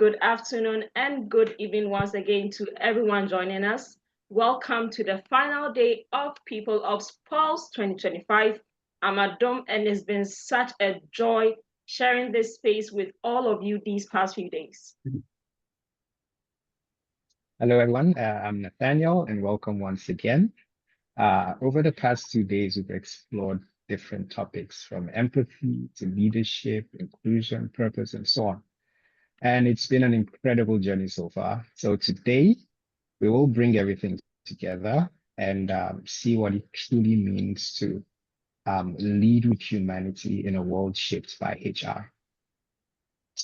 good afternoon, and good evening once again to everyone joining us. Welcome to the final day of People of Pulse 2025. I'm Adom, and it's been such a joy sharing this space with all of you these past few days. Hello, everyone. I'm Nathaniel, and welcome once again. Over the past 2 days, we've explored different topics from empathy to leadership, inclusion, purpose, and so on. And it's been an incredible journey so far. So today, we will bring everything together and see what it truly means to lead with humanity in a world shaped by HR,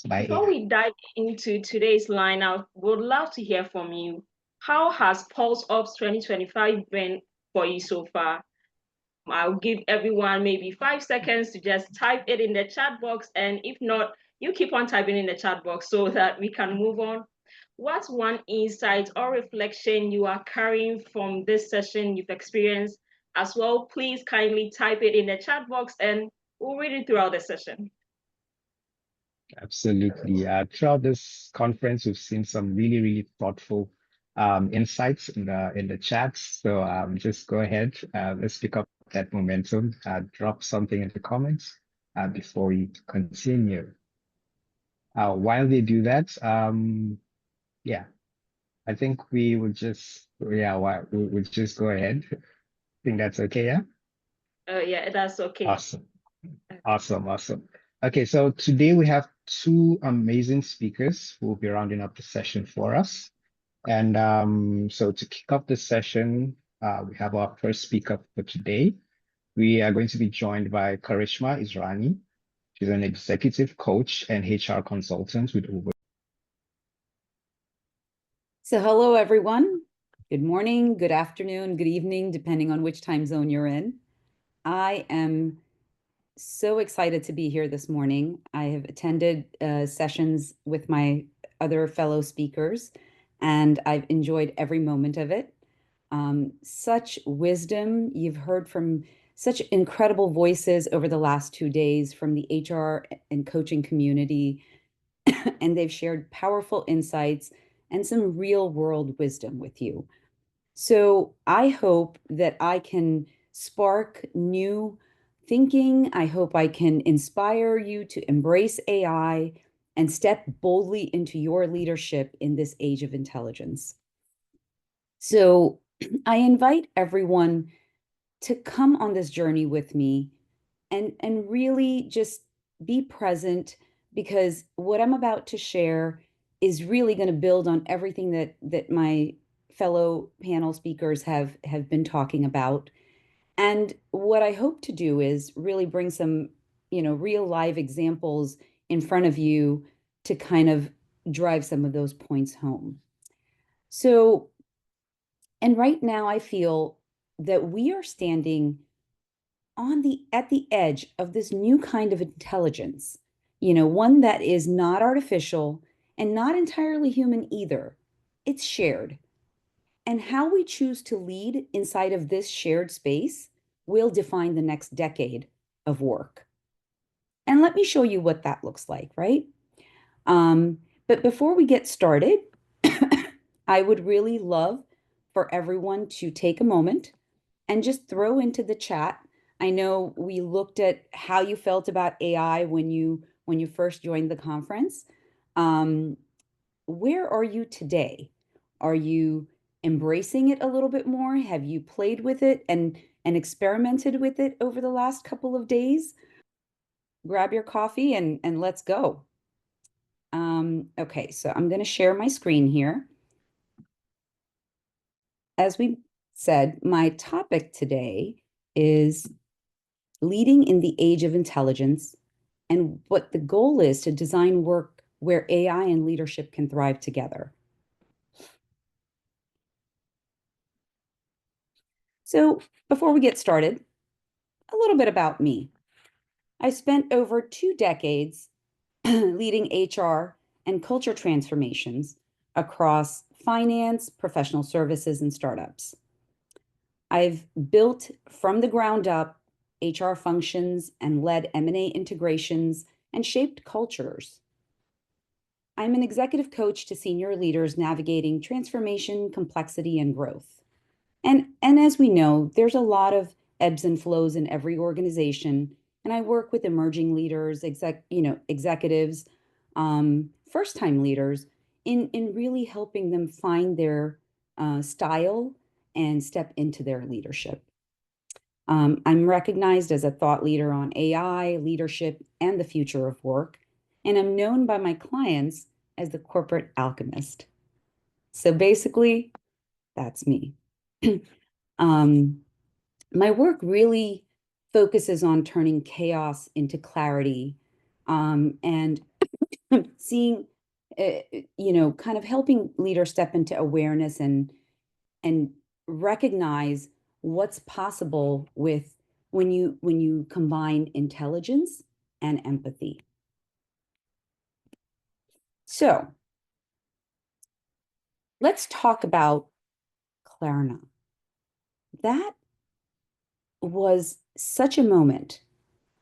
by Before AI. we dive into today's lineup, would love to hear from you. How has Pulse Ops 2025 been for you so far? I'll give everyone maybe 5 seconds to just type it in the chat box. And if not, you keep on typing in the chat box so that we can move on. What's one insight or reflection you are carrying from this session you've experienced as well? Please kindly type it in the chat box and we'll read it throughout the session. Absolutely. Throughout this conference, we've seen some really thoughtful insights in the chats. So just go ahead. Let's pick up that momentum. Drop something in the comments before we continue. While they do that, yeah, I think we would just we'll just go ahead. I think that's okay, yeah? Yeah, that's okay. Awesome. Awesome. Okay, so today we have two amazing speakers who will be rounding up the session for us. And so to kick off the session, we have our first speaker for today. We are going to be joined by Karishma Israni. She's an executive coach and HR consultant with over. So hello, everyone. Good morning, good afternoon, good evening, depending on which time zone you're in. I am so excited to be here this morning. I have attended sessions with my other fellow speakers, and I've enjoyed every moment of it. Such wisdom. You've heard from such incredible voices over the last 2 days from the HR and coaching community, and they've shared powerful insights and some real world wisdom with you. So I hope that I can spark new thinking. I hope I can inspire you to embrace AI and step boldly into your leadership in this age of intelligence. So I invite everyone to come on this journey with me and really just be present, because what I'm about to share is really going to build on everything that my fellow panel speakers have been talking about. And what I hope to do is really bring some, real live examples in front of you to kind of drive some of those points home. So, and right now I feel that we are standing at the edge of this new kind of intelligence, one that is not artificial and not entirely human either. It's shared. And how we choose to lead inside of this shared space will define the next decade of work. And let me show you what that looks like, right? But before we get started, I would really love for everyone to take a moment and just throw into the chat. I know we looked at how you felt about AI when you first joined the conference. Where are you today? Are you embracing it a little bit more? Have you played with it and experimented with it over the last couple of days? Grab your coffee and let's go. Okay, so I'm going to share my screen here. As we said, my topic today is leading in the age of intelligence, and what the goal is to design work where AI and leadership can thrive together. So before we get started, a little bit about me. I spent over 2 decades leading HR and culture transformations across finance, professional services, and startups. I've built from the ground up HR functions and led M&A integrations and shaped cultures. I'm an executive coach to senior leaders navigating transformation, complexity, and growth. And as we know, there's a lot of ebbs and flows in every organization. And I work with emerging leaders, executives, first-time leaders in really helping them find their style and step into their leadership. I'm recognized as a thought leader on AI, leadership, and the future of work. And I'm known by my clients as the corporate alchemist. So basically, that's me. My work really focuses on turning chaos into clarity, and seeing, kind of helping leaders step into awareness and recognize what's possible with when you combine intelligence and empathy. So let's talk about Klarna. That was such a moment.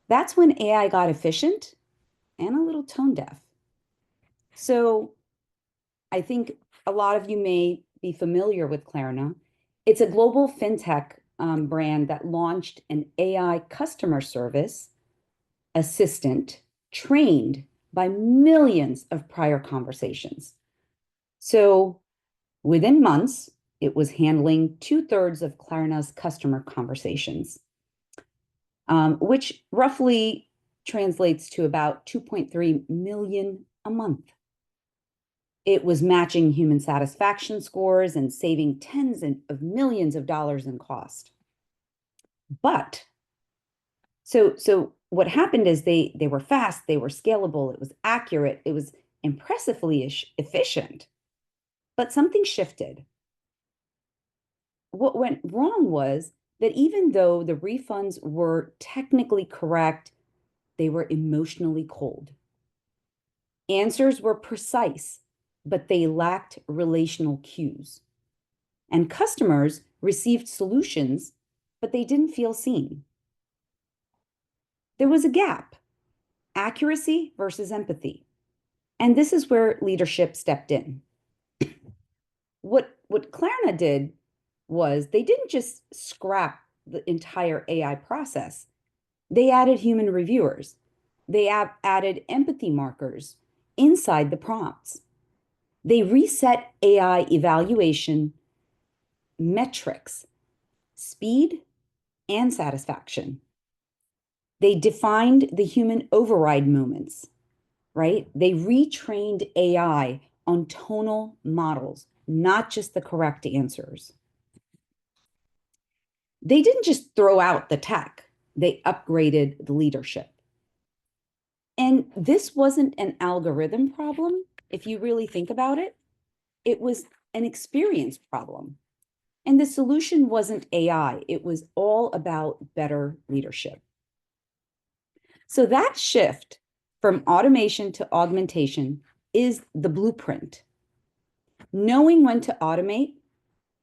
That's when AI got efficient and a little tone deaf. So I think a lot of you may be familiar with Klarna. It's a global fintech brand that launched an AI customer service assistant trained by millions of prior conversations. So within months, it was handling 2/3 of Klarna's customer conversations, which roughly translates to about 2.3 million a month. It was matching human satisfaction scores and saving tens of millions of dollars in cost. But so what happened is they were fast, they were scalable, it was accurate, it was impressively efficient. But something shifted. What went wrong was that even though the refunds were technically correct, they were emotionally cold. Answers were precise, but they lacked relational cues. And customers received solutions, but they didn't feel seen. There was a gap, accuracy versus empathy. And this is where leadership stepped in. What Klarna did was they didn't just scrap the entire AI process. They added human reviewers. They added empathy markers inside the prompts. They reset AI evaluation metrics, speed and satisfaction. They defined the human override moments, right? They retrained AI on tonal models, not just the correct answers. They didn't just throw out the tech, they upgraded the leadership. And this wasn't an algorithm problem, if you really think about it. It was an experience problem. And the solution wasn't AI, it was all about better leadership. So that shift from automation to augmentation is the blueprint. Knowing when to automate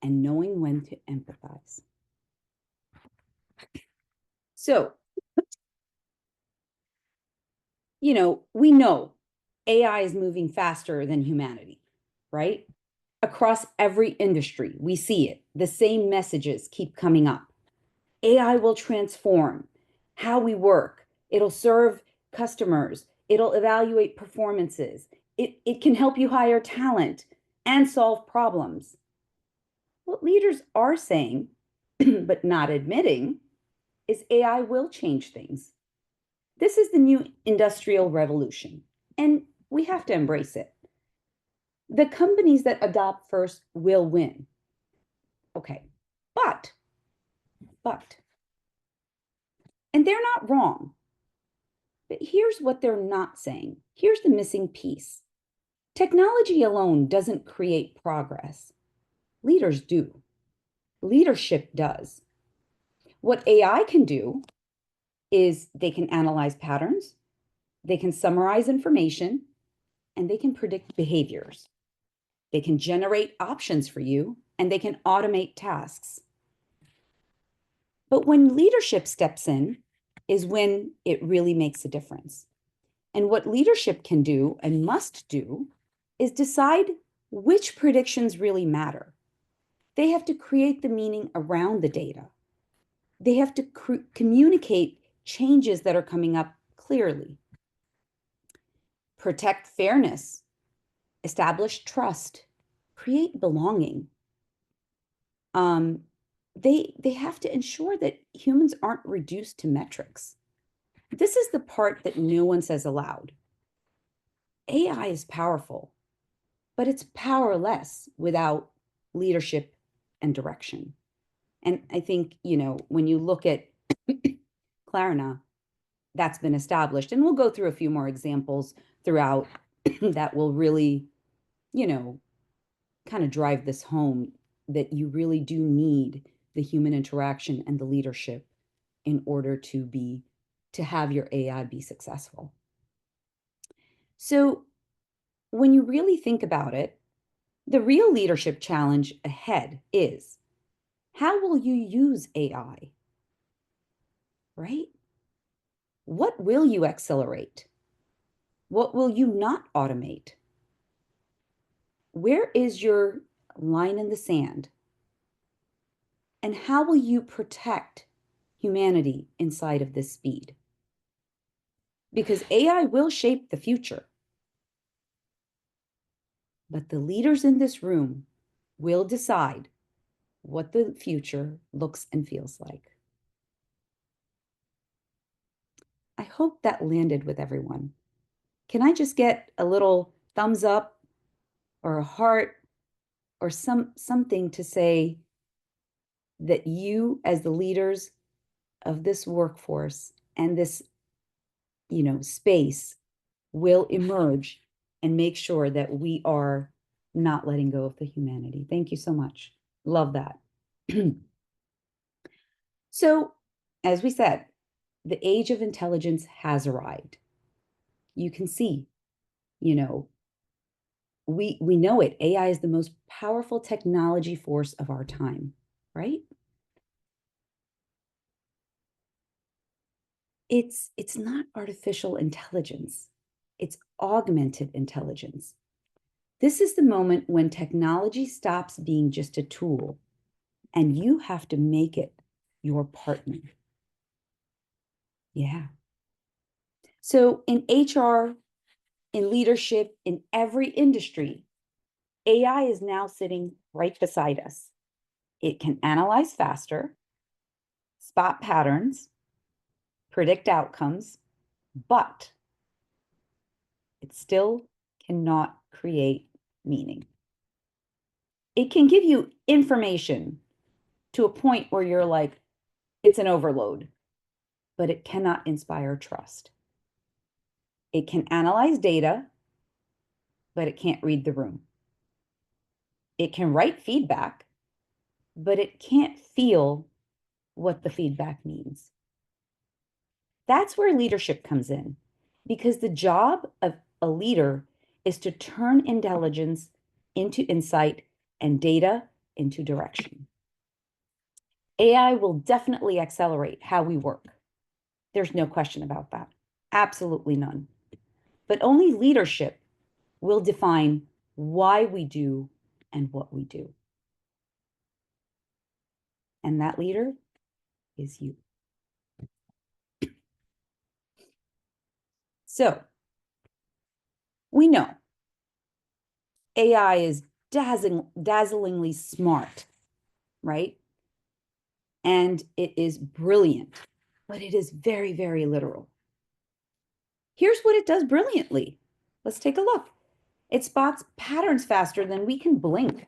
and knowing when to empathize. So, we know AI is moving faster than humanity, right? Across every industry, we see it. The same messages keep coming up. AI will transform how we work. It'll serve customers. It'll evaluate performances. It can help you hire talent and solve problems. What leaders are saying, but not admitting, is AI will change things. This is the new industrial revolution, and we have to embrace it. The companies that adopt first will win. Okay, but, and they're not wrong. But here's what they're not saying. Here's the missing piece. Technology alone doesn't create progress. Leaders do. Leadership does. What AI can do is they can analyze patterns, they can summarize information, and they can predict behaviors. They can generate options for you, and they can automate tasks. But when leadership steps in is when it really makes a difference. And what leadership can do and must do is decide which predictions really matter. They have to create the meaning around the data. They have to communicate changes that are coming up clearly. Protect fairness, establish trust, create belonging. They have to ensure that humans aren't reduced to metrics. This is the part that no one says aloud. AI is powerful, but it's powerless without leadership and direction. And I think, when you look at Klarna, that's been established. And we'll go through a few more examples throughout that will really, kind of drive this home, that you really do need the human interaction and the leadership in order to have your AI be successful. So when you really think about it, the real leadership challenge ahead is, how will you use AI? Right? What will you accelerate? What will you not automate? Where is your line in the sand? And how will you protect humanity inside of this speed? Because AI will shape the future. But the leaders in this room will decide what the future looks and feels like. I hope that landed with everyone. Can I just get a little thumbs up or a heart or something to say that you, as the leaders of this workforce and this, space, will emerge and make sure that we are not letting go of the humanity. Thank you so much. Love that. So, as we said, the age of intelligence has arrived. You can see, we know it. AI is the most powerful technology force of our time, right? It's not artificial intelligence. It's augmented intelligence. This is the moment when technology stops being just a tool and you have to make it your partner. Yeah. So in HR, in leadership, in every industry, AI is now sitting right beside us. It can analyze faster, spot patterns, predict outcomes, but it still cannot create meaning. It can give you information to a point where you're like, it's an overload, but it cannot inspire trust. It can analyze data, but it can't read the room. It can write feedback, but it can't feel what the feedback means. That's where leadership comes in, because the job of a leader is to turn intelligence into insight and data into direction. AI will definitely accelerate how we work. There's no question about that. Absolutely none. But only leadership will define why we do and what we do. And that leader is you. So we know AI is dazzlingly smart, right? And it is brilliant, but it is very, very literal. Here's what it does brilliantly. Let's take a look. It spots patterns faster than we can blink.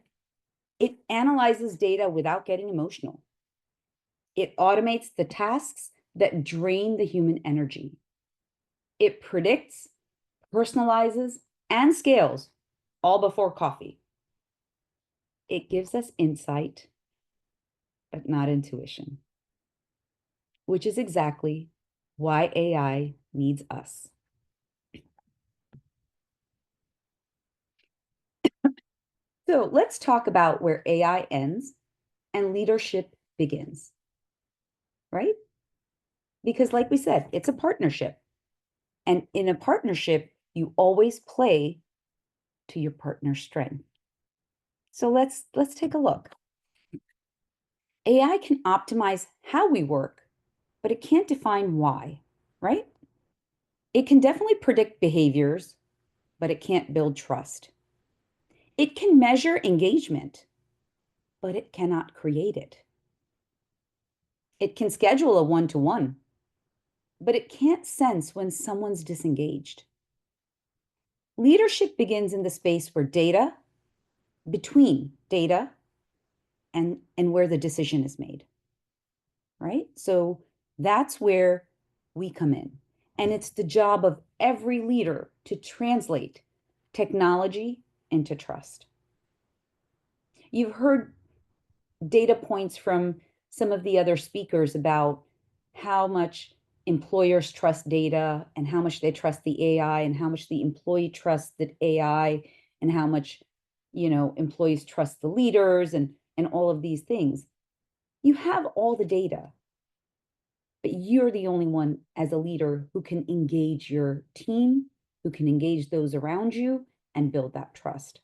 It analyzes data without getting emotional. It automates the tasks that drain the human energy. It predicts, personalizes, and scales all before coffee. It gives us insight, but not intuition, which is exactly why AI needs us. So let's talk about where AI ends and leadership begins, right? Because like we said, it's a partnership. And in a partnership, you always play to your partner's strength. So let's take a look. AI can optimize how we work, but it can't define why, right? It can definitely predict behaviors, but it can't build trust. It can measure engagement, but it cannot create it. It can schedule a one-to-one, but it can't sense when someone's disengaged. Leadership begins in the space where between data and where the decision is made, right? So that's where we come in. And it's the job of every leader to translate technology into trust. You've heard data points from some of the other speakers about how much employers trust data and how much they trust the AI and how much the employee trusts the AI and how much, employees trust the leaders and all of these things. You have all the data, but you're the only one as a leader who can engage your team, who can engage those around you and build that trust.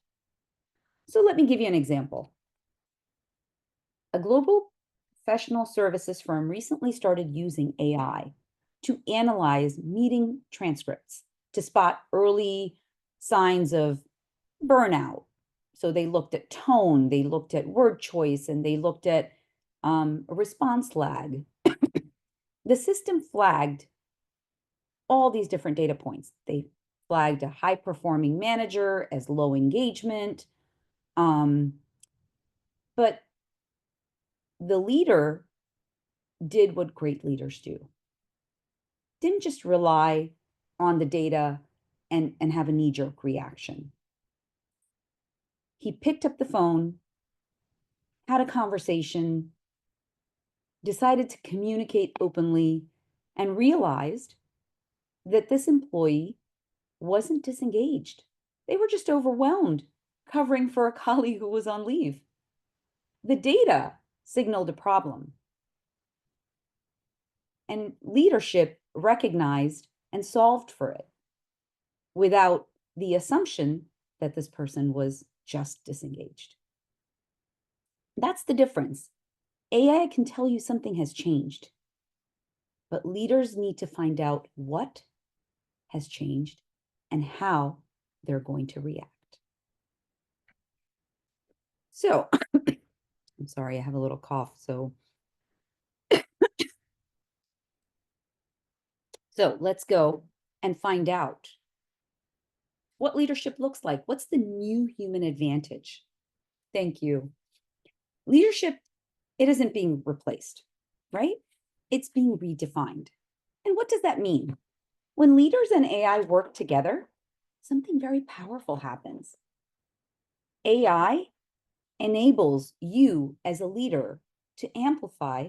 So let me give you an example. A global professional services firm recently started using AI to analyze meeting transcripts to spot early signs of burnout. So they looked at tone, they looked at word choice, and they looked at a response lag. The system flagged all these different data points. They flagged a high performing manager as low engagement. But the leader did what great leaders do. Didn't just rely on the data and have a knee-jerk reaction. He picked up the phone, had a conversation, decided to communicate openly, and realized that this employee wasn't disengaged. They were just overwhelmed, covering for a colleague who was on leave. The data signaled a problem, and leadership recognized and solved for it without the assumption that this person was just disengaged. That's the difference. AI can tell you something has changed, but leaders need to find out what has changed and how they're going to react. So, I'm sorry, I have a little cough. So let's go and find out what leadership looks like. What's the new human advantage? Thank you. Leadership, it isn't being replaced, right? It's being redefined. And what does that mean? When leaders and AI work together, something very powerful happens. AI enables you as a leader to amplify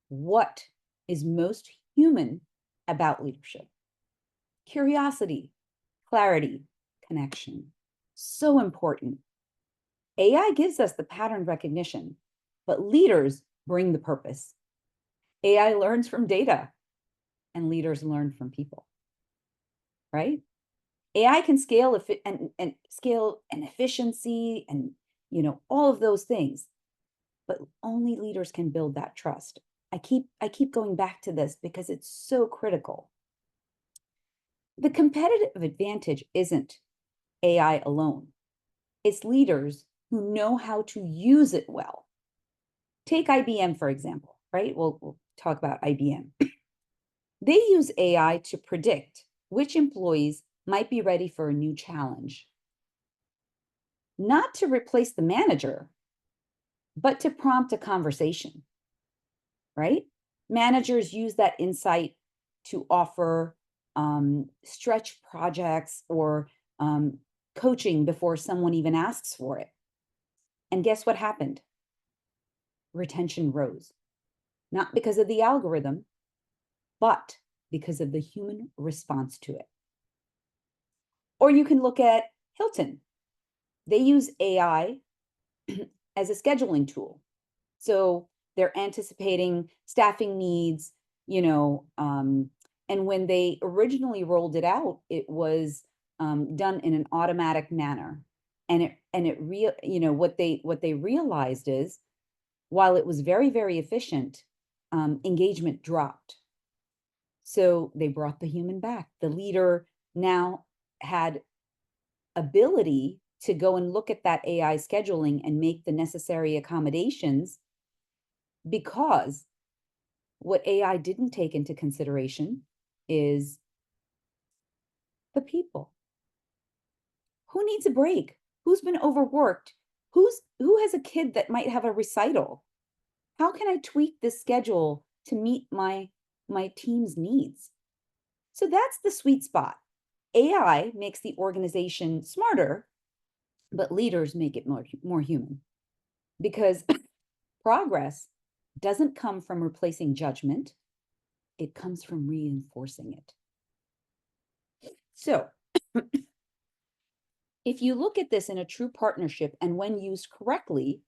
what is most human about leadership. Curiosity, clarity, connection. So important. AI gives us the pattern recognition, but leaders bring the purpose. AI learns from data, and leaders learn from people, right? AI can scale and scale and efficiency and all of those things, but only leaders can build that trust. I keep going back to this because it's so critical. The competitive advantage isn't AI alone. It's leaders who know how to use it well. Take IBM, for example, right? We'll talk about IBM. They use AI to predict which employees might be ready for a new challenge. Not to replace the manager, but to prompt a conversation, right? Managers use that insight to offer stretch projects or coaching before someone even asks for it. And guess what happened? Retention rose, not because of the algorithm, but because of the human response to it. Or you can look at Hilton. They use AI as a scheduling tool. So they're anticipating staffing needs, and when they originally rolled it out, it was done in an automatic manner. And what they realized is, while it was very, very efficient, engagement dropped. So they brought the human back. The leader now had ability to go and look at that AI scheduling and make the necessary accommodations, because what AI didn't take into consideration is the people. Who needs a break? Who's been overworked? Who has a kid that might have a recital? How can I tweak this schedule to meet my team's needs? So that's the sweet spot. AI makes the organization smarter, but leaders make it more human, because progress doesn't come from replacing judgment. It comes from reinforcing it. So if you look at this in a true partnership, and when used correctly,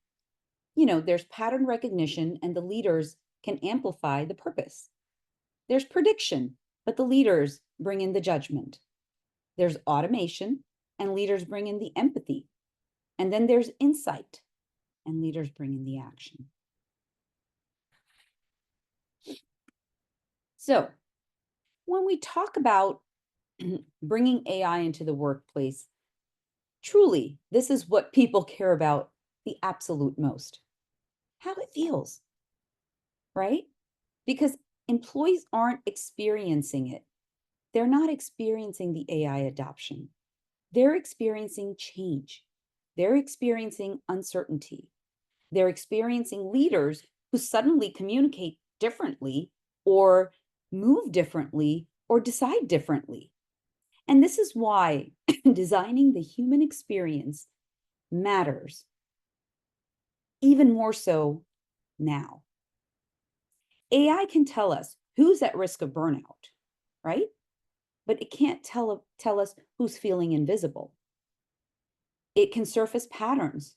there's pattern recognition and the leaders can amplify the purpose. There's prediction, but the leaders bring in the judgment. There's automation and leaders bring in the empathy. And then there's insight and leaders bring in the action. So when we talk about bringing AI into the workplace, truly, this is what people care about the absolute most: how it feels, right? Because employees aren't experiencing it. They're not experiencing the AI adoption. They're experiencing change. They're experiencing uncertainty. They're experiencing leaders who suddenly communicate differently, or move differently, or decide differently. And this is why designing the human experience matters even more so now. AI can tell us who's at risk of burnout, right? But it can't tell us who's feeling invisible. It can surface patterns,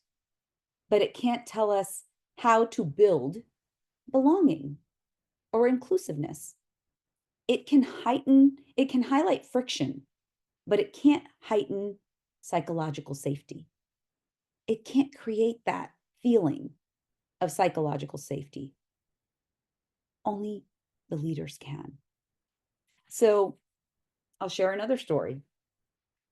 but it can't tell us how to build belonging or inclusiveness. It can highlight friction, but it can't heighten psychological safety. It can't create that feeling of psychological safety. Only the leaders can. So I'll share another story.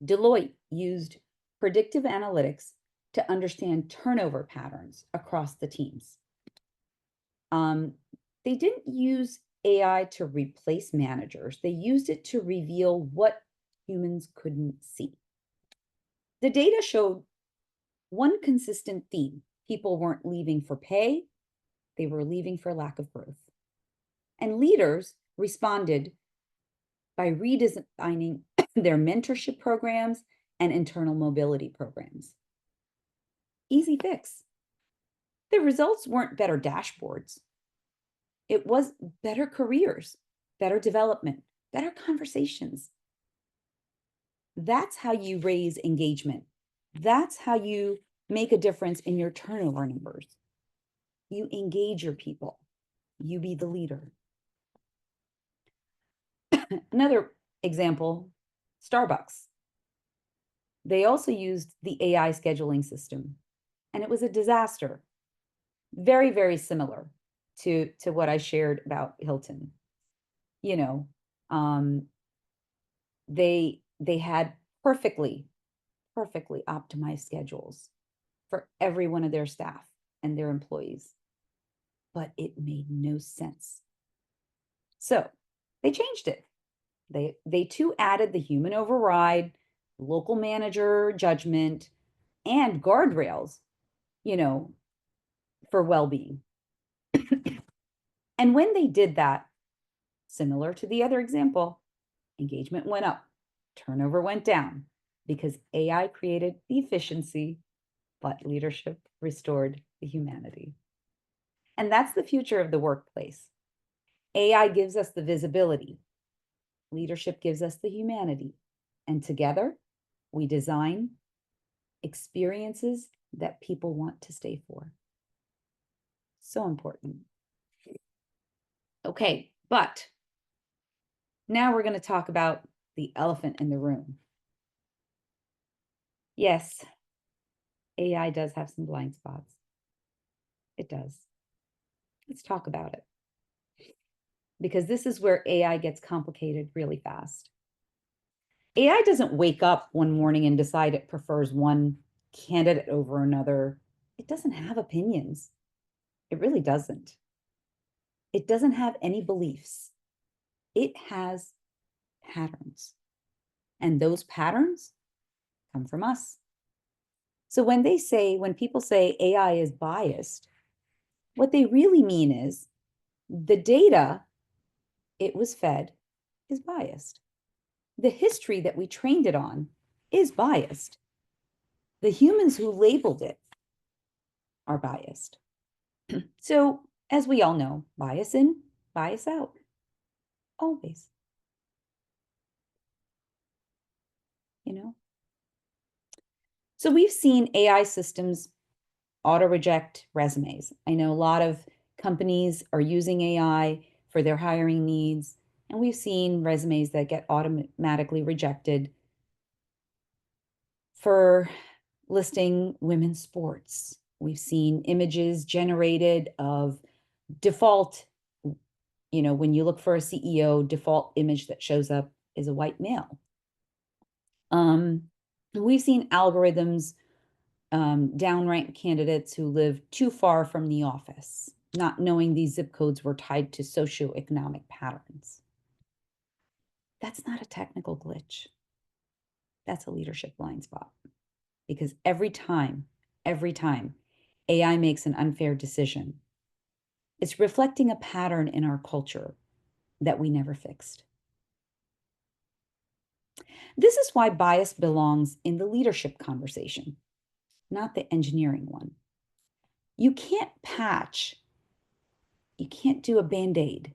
Deloitte used predictive analytics to understand turnover patterns across the teams. They didn't use AI to replace managers. They used it to reveal what humans couldn't see. The data showed one consistent theme: people weren't leaving for pay, they were leaving for lack of growth. And leaders responded by redesigning their mentorship programs and internal mobility programs. Easy fix. The results weren't better dashboards. It was better careers, better development, better conversations. That's how you raise engagement. That's how you make a difference in your turnover numbers. You engage your people. You be the leader. Another example, Starbucks. They also used the AI scheduling system, and it was a disaster. Very, very similar to what I shared about Hilton. They had perfectly optimized schedules for every one of their staff and their employees, but it made no sense. So they changed it. They too added the human override, local manager judgment, and guardrails, for well-being. And when they did that, similar to the other example, engagement went up, turnover went down, because AI created the efficiency, but leadership restored the humanity. And that's the future of the workplace. AI gives us the visibility. Leadership gives us the humanity. And together, we design experiences that people want to stay for. So important. Okay, but now we're going to talk about the elephant in the room. Yes, AI does have some blind spots. It does. Let's talk about it. Because this is where AI gets complicated really fast. AI doesn't wake up one morning and decide it prefers one candidate over another. It doesn't have opinions. It really doesn't. It doesn't have any beliefs. It has patterns. And those patterns come from us. So when people say AI is biased, what they really mean is the data it was fed is biased. The history that we trained it on is biased. The humans who labeled it are biased. So, as we all know, bias in, bias out, always. You know? So we've seen AI systems auto-reject resumes. I know a lot of companies are using AI for their hiring needs, and we've seen resumes that get automatically rejected for listing women's sports. We've seen images generated of default, when you look for a CEO, default image that shows up is a white male. We've seen algorithms downrank candidates who live too far from the office, not knowing these zip codes were tied to socioeconomic patterns. That's not a technical glitch. That's a leadership blind spot. Because every time AI makes an unfair decision, it's reflecting a pattern in our culture that we never fixed. This is why bias belongs in the leadership conversation, not the engineering one. You can't patch, you can't do a Band-Aid.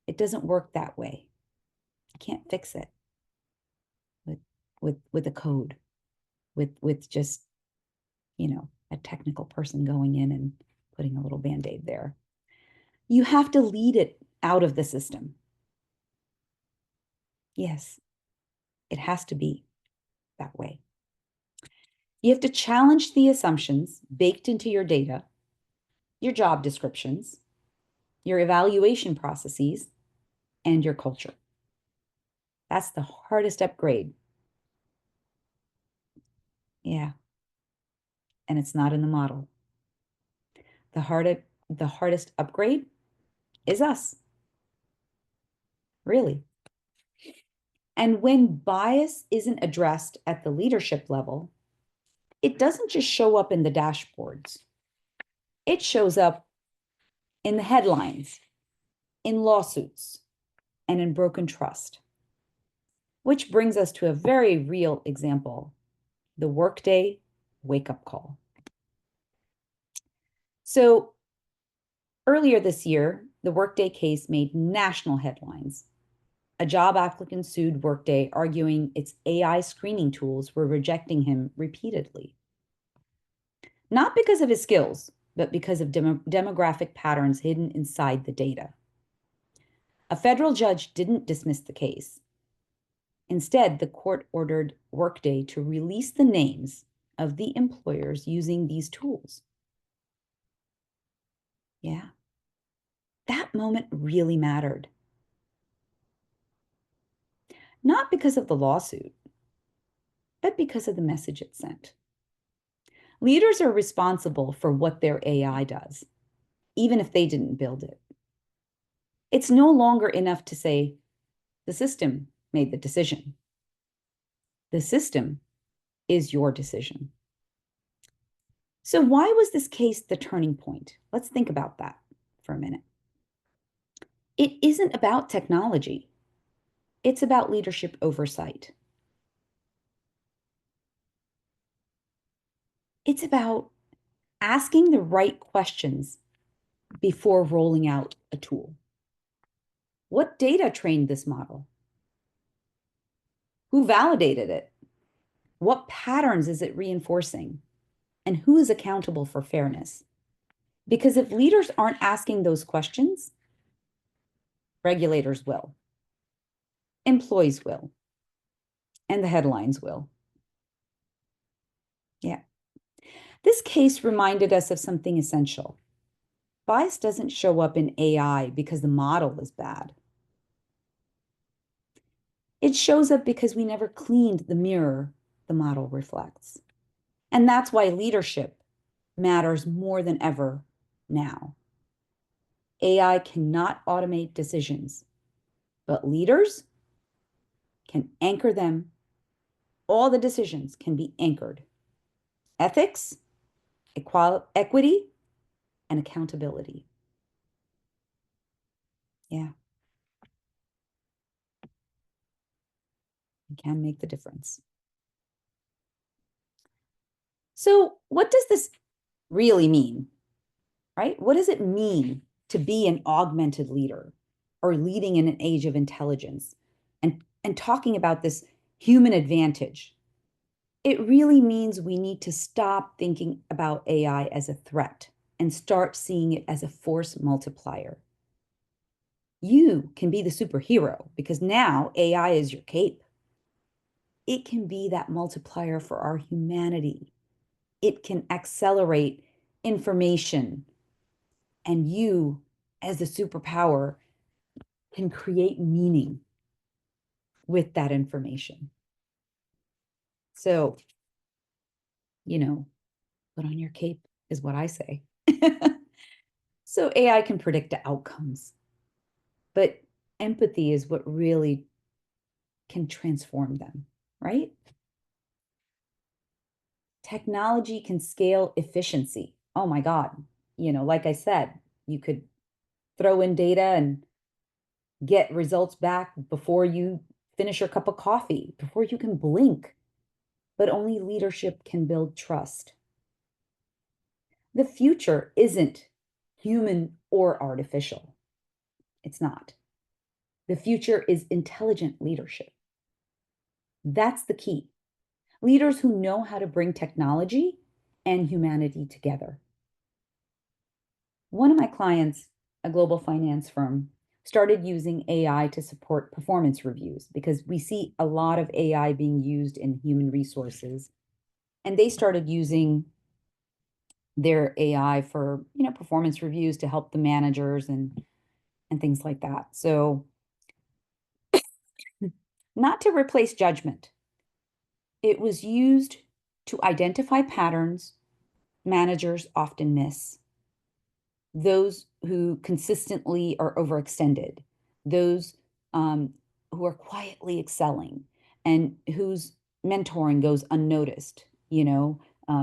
It doesn't work that way. You can't fix it with a code, with just, a technical person going in and putting a little Band-Aid there. You have to lead it out of the system. Yes, it has to be that way. You have to challenge the assumptions baked into your data, your job descriptions, your evaluation processes, and your culture. That's the hardest upgrade. Yeah. And it's not in the model. The hardest upgrade is us. Really. And when bias isn't addressed at the leadership level, it doesn't just show up in the dashboards. It shows up in the headlines, in lawsuits, and in broken trust. Which brings us to a very real example, the Workday wake-up call. So earlier this year, the Workday case made national headlines. A job applicant sued Workday, arguing its AI screening tools were rejecting him repeatedly. Not because of his skills, but because of demographic patterns hidden inside the data. A federal judge didn't dismiss the case. Instead, the court ordered Workday to release the names of the employers using these tools. Yeah, that moment really mattered. Not because of the lawsuit, but because of the message it sent. Leaders are responsible for what their AI does, even if they didn't build it. It's no longer enough to say, the system made the decision. The system is your decision. So why was this case the turning point? Let's think about that for a minute. It isn't about technology. It's about leadership oversight. It's about asking the right questions before rolling out a tool. What data trained this model? Who validated it? What patterns is it reinforcing? And who is accountable for fairness? Because if leaders aren't asking those questions, regulators will, employees will, and the headlines will. Yeah. This case reminded us of something essential. Bias doesn't show up in AI because the model is bad. It shows up because we never cleaned the mirror the model reflects. And that's why leadership matters more than ever now. AI cannot automate decisions, but leaders can anchor them. All the decisions can be anchored. Ethics, equity, and accountability. Yeah. It can make the difference. So, what does this really mean? Right? What does it mean to be an augmented leader or leading in an age of intelligence and talking about this human advantage? It really means we need to stop thinking about AI as a threat and start seeing it as a force multiplier. You can be the superhero because now AI is your cape. It can be that multiplier for our humanity. It can accelerate information, and you, as a superpower, can create meaning with that information. So, put on your cape is what I say. So AI can predict the outcomes, but empathy is what really can transform them, right? Technology can scale efficiency. Oh my God. Like I said, you could throw in data and get results back before you finish your cup of coffee, before you can blink. But only leadership can build trust. The future isn't human or artificial. It's not. The future is intelligent leadership. That's the key. Leaders who know how to bring technology and humanity together. One of my clients, a global finance firm, started using AI to support performance reviews because we see a lot of AI being used in human resources. And they started using their AI for, performance reviews to help the managers and things like that. So, not to replace judgment. It was used to identify patterns managers often miss. Those who consistently are overextended, those who are quietly excelling, and whose mentoring goes unnoticed.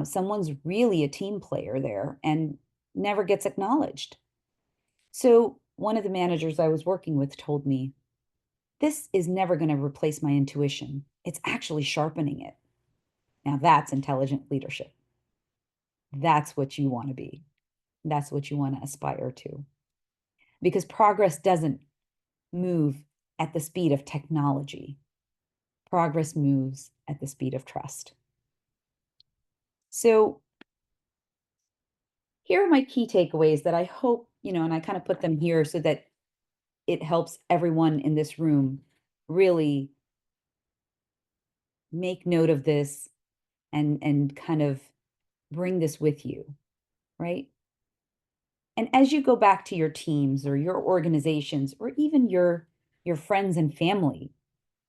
Someone's really a team player there and never gets acknowledged. So, one of the managers I was working with told me, this is never going to replace my intuition. It's actually sharpening it. Now, that's intelligent leadership. That's what you want to be. That's what you want to aspire to. Because progress doesn't move at the speed of technology. Progress moves at the speed of trust. So here are my key takeaways that I hope, and I kind of put them here so that it helps everyone in this room really make note of this and kind of bring this with you, right? And as you go back to your teams or your organizations or even your friends and family,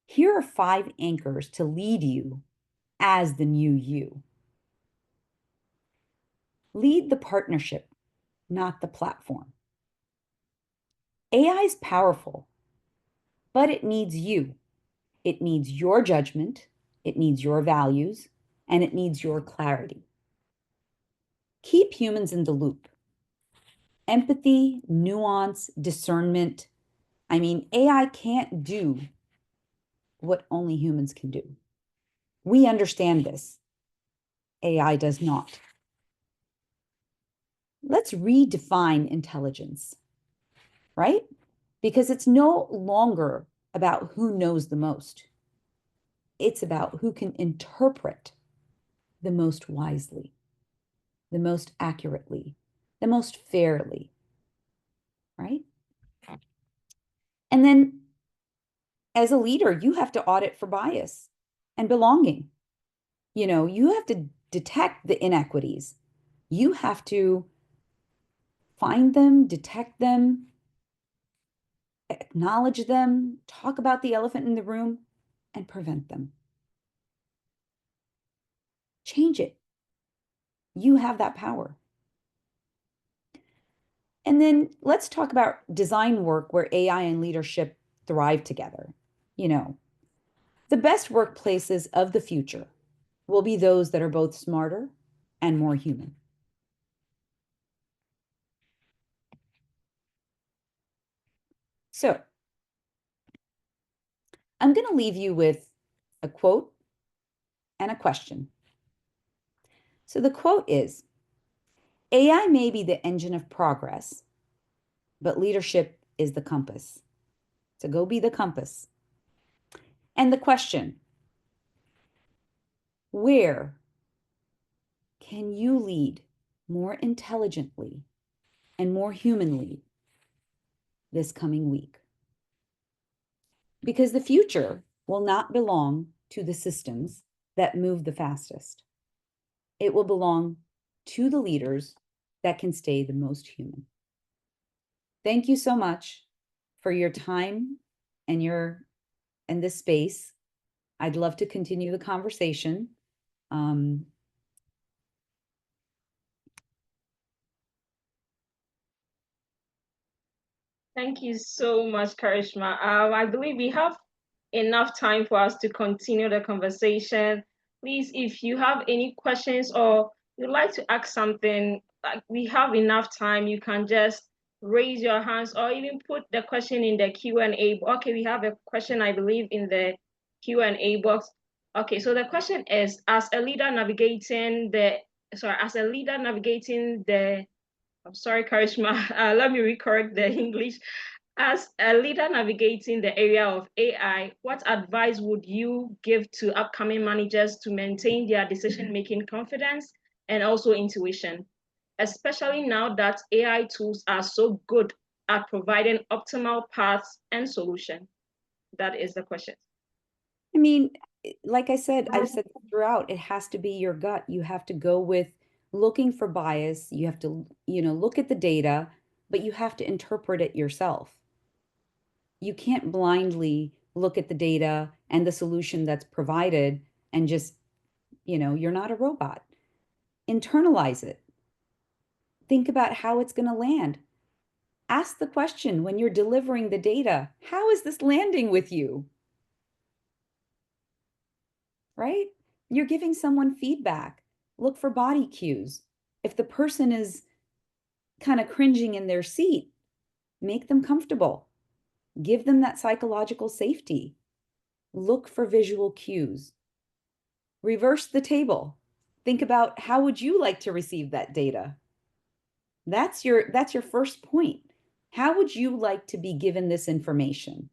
here are 5 anchors to lead you as the new you. Lead the partnership, not the platform. AI is powerful, but it needs you. It needs your judgment, it needs your values, and it needs your clarity. Keep humans in the loop. Empathy, nuance, discernment. I mean, AI can't do what only humans can do. We understand this. AI does not. Let's redefine intelligence, right? Because it's no longer about who knows the most. It's about who can interpret the most wisely, the most accurately, the most fairly, right? And then as a leader, you have to audit for bias and belonging. You have to detect the inequities You have to find them, detect them, acknowledge them, talk about the elephant in the room, and prevent them. Change it. You have that power. And then let's talk about design work where AI and leadership thrive together. You know, the best workplaces of the future will be those that are both smarter and more human. So I'm going to leave you with a quote and a question. So the quote is, AI may be the engine of progress, but leadership is the compass. So go be the compass. And the question, where can you lead more intelligently and more humanly this coming week? Because the future will not belong to the systems that move the fastest. It will belong to the leaders that can stay the most human. Thank you so much for your time and this space. I'd love to continue the conversation. Thank you so much, Karishma. I believe we have enough time for us to continue the conversation. Please, if you have any questions or you'd like to ask something, like we have enough time, you can just raise your hands or even put the question in the Q&A. Okay, we have a question, I believe, in the Q&A box. Okay, so the question is, as a leader navigating the, I'm sorry, Karishma, let me recorrect the English. As a leader navigating the area of AI, what advice would you give to upcoming managers to maintain their decision-making confidence and also intuition, especially now that AI tools are so good at providing optimal paths and solutions? That is the question. I mean, like I've said throughout, it has to be your gut. You have to go with looking for bias. You have to, look at the data, but you have to interpret it yourself. You can't blindly look at the data and the solution that's provided and just, you're not a robot. Internalize it. Think about how it's going to land. Ask the question when you're delivering the data, how is this landing with you? Right? You're giving someone feedback. Look for body cues. If the person is kind of cringing in their seat, make them comfortable. Give them that psychological safety. Look for visual cues. Reverse the table. Think about how would you like to receive that data? That's your first point. How would you like to be given this information?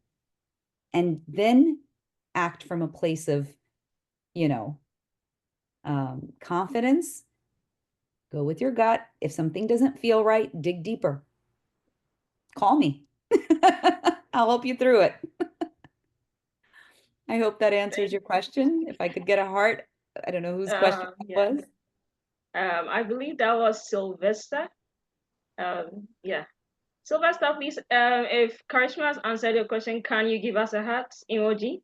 And then act from a place of, confidence. Go with your gut. If something doesn't feel right, dig deeper. Call me. I'll help you through it. I hope that answers your question. If I could get a heart, I don't know whose question that was. I believe that was Sylvester. Yeah. Sylvester, please, if Karishma has answered your question, can you give us a heart emoji?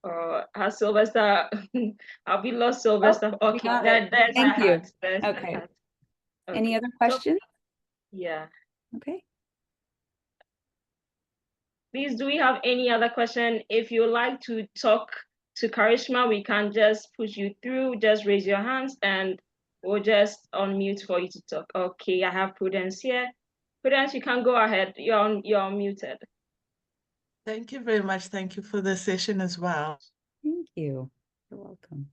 Or has Sylvester, have we lost Sylvester? Oh, okay, there's Thank a you. heart. There's Okay. a heart. Okay. Any other questions? Yeah. Okay. Please, do we have any other question? If you like to talk to Karishma, we can just push you through. Just raise your hands and we'll just unmute for you to talk. Okay, I have Prudence here. Prudence, you can go ahead. You're muted. Thank you very much. Thank you for the session as well. Thank you. You're welcome.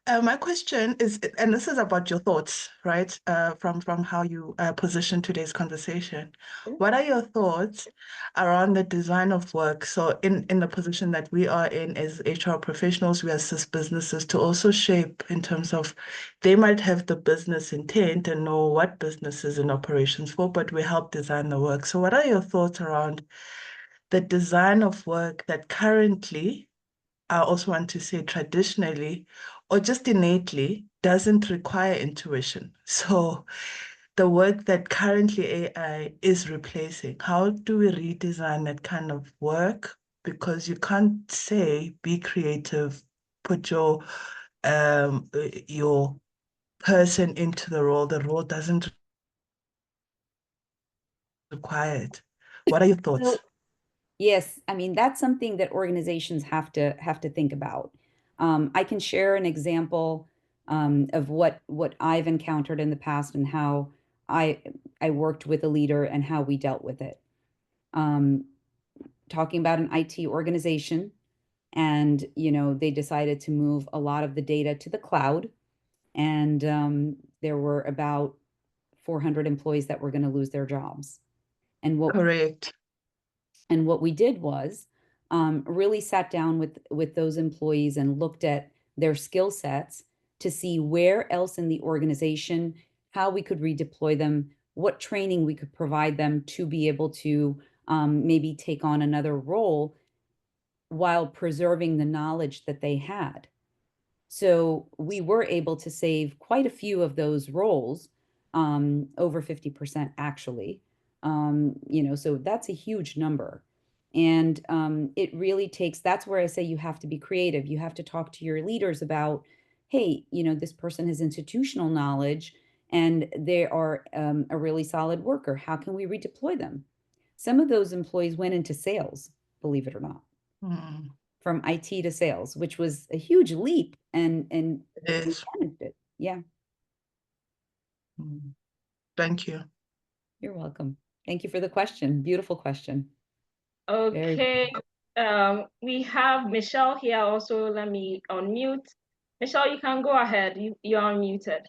My question is, and this is about your thoughts, right? From how you position today's conversation. What are your thoughts around the design of work? So in the position that we are in as HR professionals, we assist businesses to also shape in terms of they might have the business intent and know what business is in operations for, but we help design the work. So what are your thoughts around the design of work that currently I also want to say traditionally or just innately doesn't require intuition. So the work that currently AI is replacing, how do we redesign that kind of work? Because you can't say be creative, put your person into the role. The role doesn't require it. What are your thoughts? So, yes, I mean, that's something that organizations have to think about. I can share an example of what I've encountered in the past and how I I worked with a leader and how we dealt with it. Um, Talking about an IT organization, and they decided to move a lot of the data to the cloud, and there were about 400 employees that were going to lose their jobs. And Correct. what we did was really sat down with those employees and looked at their skill sets to see where else in the organization, how we could redeploy them, what training we could provide them to be able to maybe take on another role while preserving the knowledge that they had. So we were able to save quite a few of those roles, over 50% actually. So that's a huge number. And it really takes, that's where I say you have to be creative. You have to talk to your leaders about, hey, this person has institutional knowledge and they are a really solid worker. How can we redeploy them? Some of those employees went into sales, believe it or not, Mm, from IT to sales, which was a huge leap, and it is. managed it. Yeah, Mm, thank you. you're welcome. Thank you for the question. Beautiful question. Very. Okay. We have Michelle here also. Let me unmute. Michelle, you can go ahead. You're unmuted.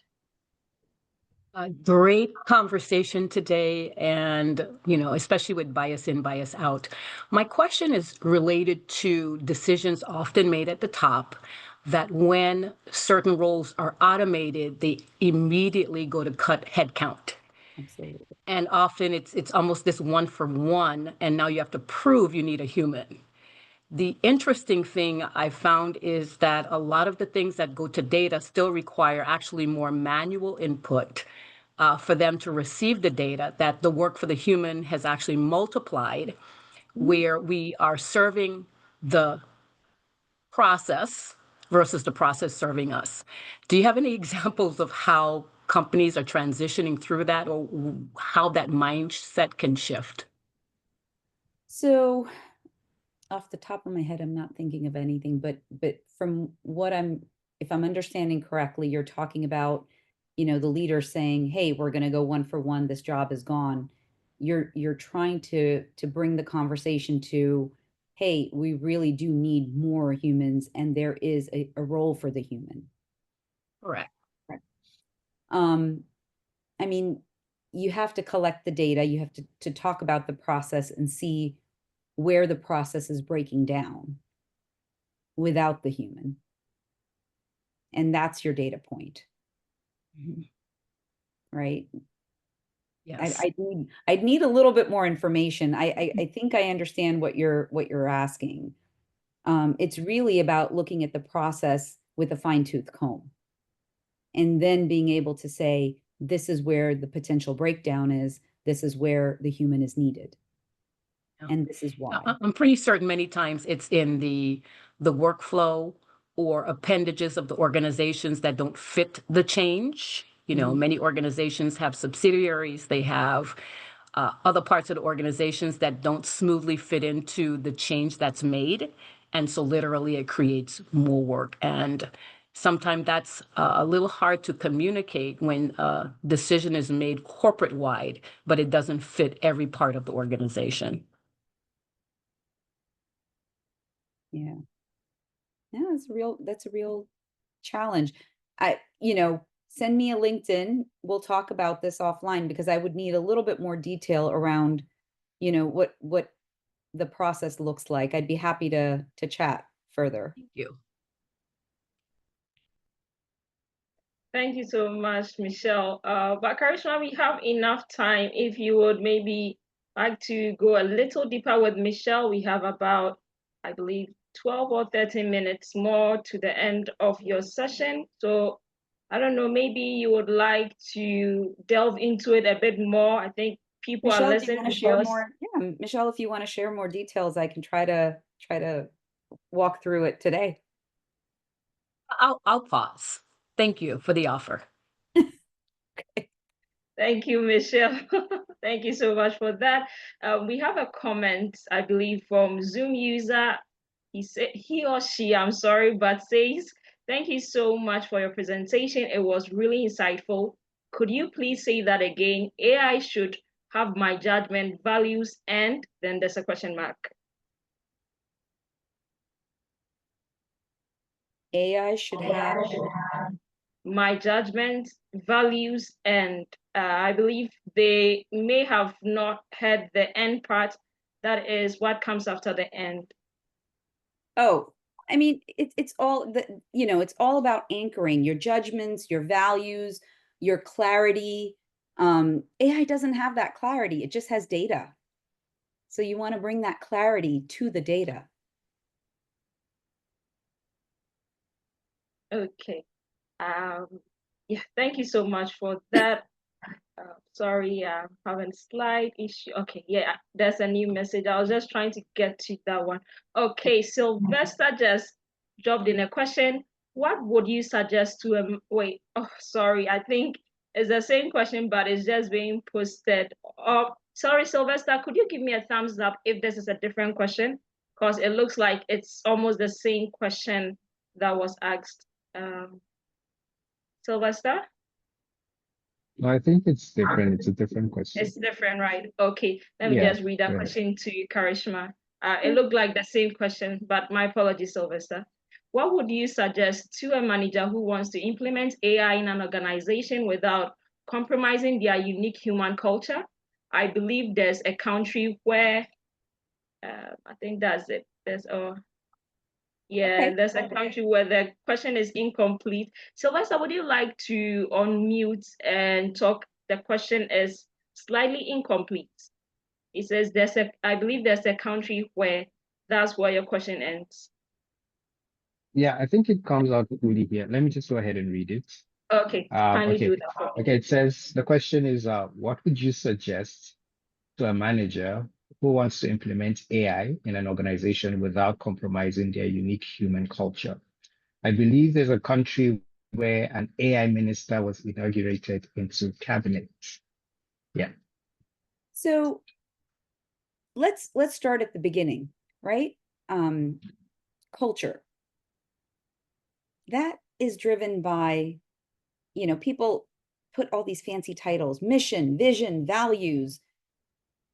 A great conversation today, and especially with bias in, bias out. My question is related to decisions often made at the top that when certain roles are automated, they immediately go to cut headcount. Absolutely. And often it's almost this one for one, and now you have to prove you need a human. The interesting thing I found is that a lot of the things that go to data still require actually more manual input for them to receive the data, that the work for the human has actually multiplied, where we are serving the process versus the process serving us. Do you have any examples of how companies are transitioning through that, or how that mindset can shift? So, off the top of my head, I'm not thinking of anything, but from what if I'm understanding correctly, you're talking about, the leader saying, "Hey, we're going to go one for one. This job is gone." You're trying to bring the conversation to, "Hey, we really do need more humans, and there is a role for the human." Correct. Right. I mean, you have to collect the data. You have to talk about the process and see where the process is breaking down without the human. And that's your data point, right? Yes. I'd need a little bit more information. I think I understand what you're asking. It's really about looking at the process with a fine-tooth comb, and then being able to say, this is where the potential breakdown is, this is where the human is needed, Yeah. and this is why. I'm pretty certain many times it's in the workflow or appendages of the organizations that don't fit the change. Many organizations have subsidiaries, they have other parts of the organizations that don't smoothly fit into the change that's made. And so literally it creates more work. And sometimes that's a little hard to communicate when a decision is made corporate wide, but it doesn't fit every part of the organization. Yeah. Yeah, that's a real challenge. Send me a LinkedIn. We'll talk about this offline because I would need a little bit more detail around, what the process looks like. I'd be happy to chat further. Thank you. Thank you so much, Michelle. But Karishma, we have enough time. If you would maybe like to go a little deeper with Michelle, we have about, I believe, 12 or 13 minutes more to the end of your session. So I don't know, maybe you would like to delve into it a bit more. I think people are Michelle, if you listening want to share because more, yeah, Michelle, if you want to share more details, I can try to walk through it today. I'll pause. Thank you for the offer. thank you, Michelle. Thank you so much for that. We have a comment, I believe, from Zoom user. He or she, I'm sorry, but says, thank you so much for your presentation. It was really insightful. Could you please say that again? AI should have my judgment, values, and then there's a question mark. AI should have my judgment, values, and I believe they may have not heard the end part. That is what comes after the end. Oh, I mean, it's all the, it's all about anchoring your judgments, your values, your clarity. AI doesn't have that clarity. It just has data. So you want to bring that clarity to the data. Okay. Yeah, thank you so much for that. Sorry, having slide issue. Okay, yeah, there's a new message. I was just trying to get to that one. Okay, Sylvester just dropped in a question. What would you suggest to wait, oh, sorry, I think it's the same question, but it's just being posted. Oh, sorry, Sylvester, could you give me a thumbs up if this is a different question? Because it looks like it's almost the same question that was asked. Sylvester? No, I think it's different. It's a different question. It's different, right? Okay, let me Yeah, just read that yeah. question to you, Karishma. It looked like the same question, but my apologies, Sylvester. What would you suggest to a manager who wants to implement AI in an organization without compromising their unique human culture? I believe there's a country where, I think that's it. Yeah, Okay. there's a country where the question is incomplete. Sylvester, would you like to unmute and talk? The question is slightly incomplete. It says I believe there's a country where that's where your question ends. Yeah, I think it comes out fully here. Let me just go ahead and read it. Okay, kindly Okay. do that for me. Okay, it says the question is, what would you suggest to a manager who wants to implement AI in an organization without compromising their unique human culture? I believe there's a country where an AI minister was inaugurated into cabinet. Yeah. So let's start at the beginning, right? Culture. That is driven by, people put all these fancy titles, mission, vision, values.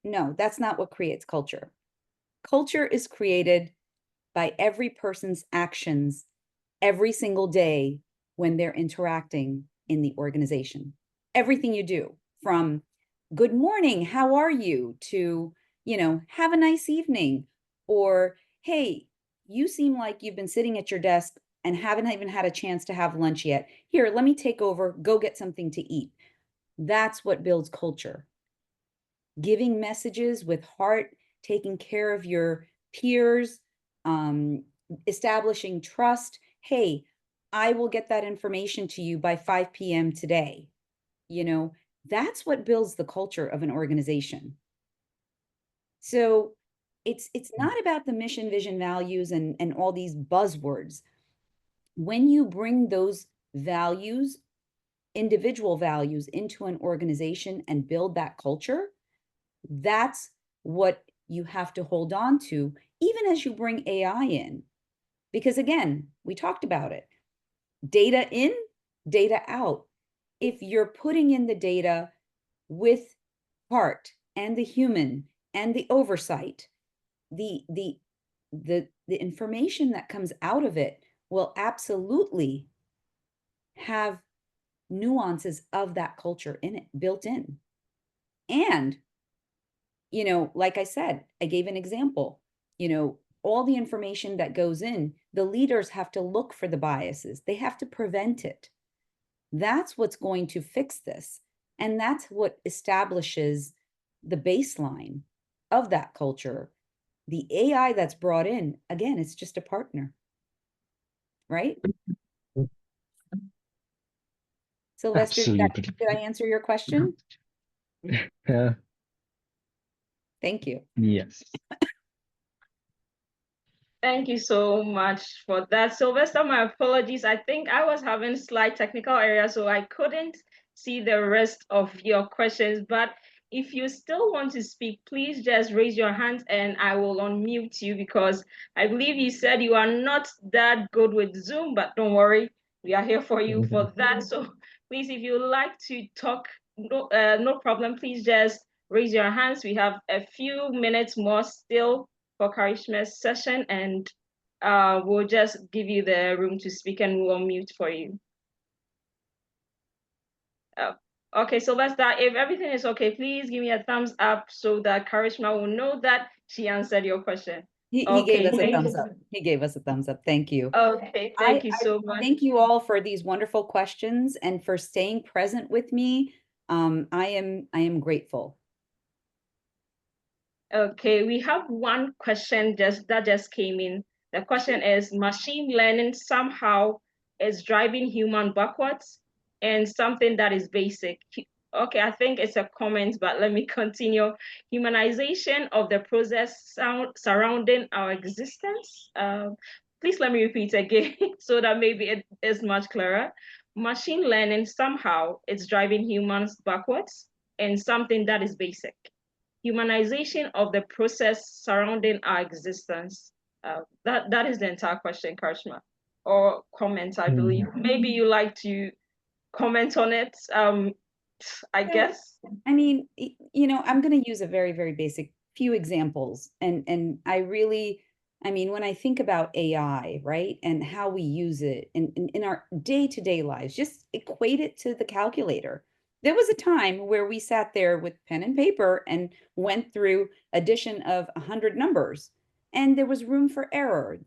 No, that's not what creates culture. Culture is created by every person's actions every single day when they're interacting in the organization. Everything you do, from good morning, how are you, to, have a nice evening, or hey, you seem like you've been sitting at your desk and haven't even had a chance to have lunch yet. Here, let me take over, go get something to eat. That's what builds culture. Giving messages with heart, taking care of your peers, establishing trust. Hey, I will get that information to you by 5 p.m. today. That's what builds the culture of an organization. So it's not about the mission, vision, values, and all these buzzwords. When you bring those values, individual values, into an organization and build that culture, that's what you have to hold on to, even as you bring AI in. Because again, we talked about it. Data in, data out. If you're putting in the data with heart and the human and the oversight, the information that comes out of it will absolutely have nuances of that culture in it, built in. And like I said, I gave an example, all the information that goes in, the leaders have to look for the biases. They have to prevent it. That's what's going to fix this. And that's what establishes the baseline of that culture. The AI that's brought in, again, it's just a partner, right? Sylvester, Absolutely. did I answer your question? Uh, Thank you. yes. Thank you so much for that. Sylvester, my apologies. I think I was having slight technical errors, so I couldn't see the rest of your questions. But if you still want to speak, please just raise your hand and I will unmute you, because I believe you said you are not that good with Zoom, but don't worry, we are here for you for that. So please, if you like to talk, no problem. Please just raise your hands. We have a few minutes more still for Karishma's session, and we'll just give you the room to speak and we'll mute for you. Okay, Sylvester, if everything is okay, please give me a thumbs up so that Karishma will know that she answered your question. He Okay, gave us a thank thumbs you. up. He gave us a thumbs up. Thank you. Okay, thank you so much. Thank you all for these wonderful questions and for staying present with me. I am grateful. Okay, we have one question that just came in. The question is, machine learning somehow is driving human backwards and something that is basic. Okay, I think it's a comment, but let me continue. Humanization of the process surrounding our existence. Please let me repeat again so that maybe it is much clearer. Machine learning somehow is driving humans backwards and something that is basic. Humanization of the process surrounding our existence. That is the entire question, Karishma, or comment, I believe. Maybe you like to comment on it, I guess. I mean, you know, I'm going to use a very, very basic few examples. And I really, I mean, when I think about AI, right, and how we use it in our day-to-day lives, just equate it to the calculator. There was a time where we sat there with pen and paper and went through addition of 100 numbers, and there was room for error.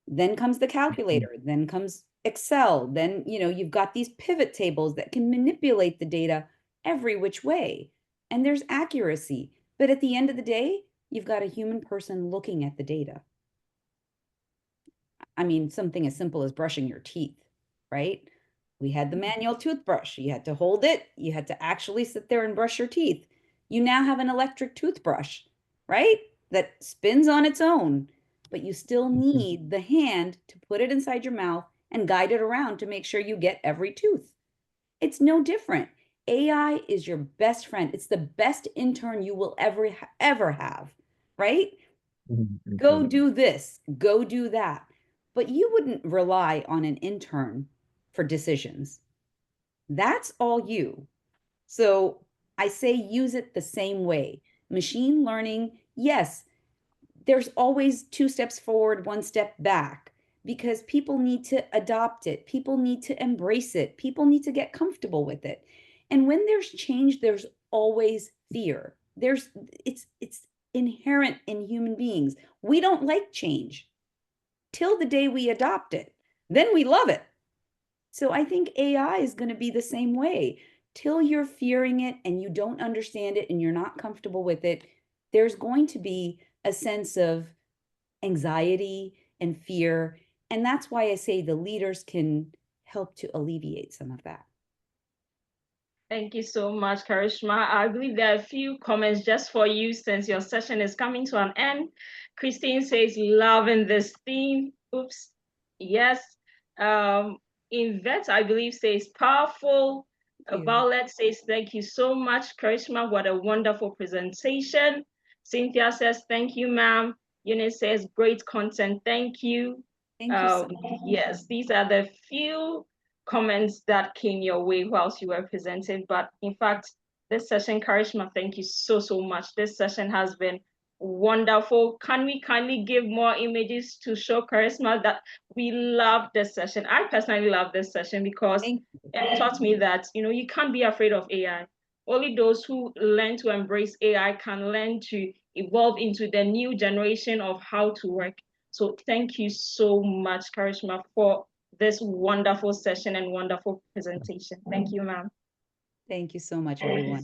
Then comes the calculator, then comes Excel, then you've got these pivot tables that can manipulate the data every which way. And there's accuracy. But at the end of the day, you've got a human person looking at the data. I mean, something as simple as brushing your teeth, right? We had the manual toothbrush. You had to hold it. You had to actually sit there and brush your teeth. You now have an electric toothbrush, right? That spins on its own, but you still need the hand to put it inside your mouth and guide it around to make sure you get every tooth. It's no different. AI is your best friend. It's the best intern you will ever have, right? Go do this, go do that. But you wouldn't rely on an intern for decisions. That's all you. So I say use it the same way. Machine learning, yes, there's always 2 steps forward, 1 step back, because people need to adopt it. People need to embrace it. People need to get comfortable with it. And when there's change, there's always fear. It's inherent in human beings. We don't like change till the day we adopt it. Then we love it. So I think AI is going to be the same way. Till you're fearing it and you don't understand it and you're not comfortable with it, there's going to be a sense of anxiety and fear. And that's why I say the leaders can help to alleviate some of that. Thank you so much, Karishma. I believe there are a few comments just for you since your session is coming to an end. Christine says, loving this theme. Oops. Yes. Yvette, I believe, says powerful. Violet says, thank you so much, Karishma. What a wonderful presentation. Cynthia says, thank you, ma'am. Eunice says, great content. Thank you. Thank you so much. Yes, these are the few comments that came your way whilst you were presenting. But in fact, this session, Karishma, thank you so much. This session has been wonderful. Can we kindly give more images to show Karishma that we love this session? I personally love this session because it taught me that you can't be afraid of AI. Only those who learn to embrace AI can learn to evolve into the new generation of how to work. So thank you so much, Karishma, for this wonderful session and wonderful presentation. Thank you, ma'am. Thank you so much, everyone.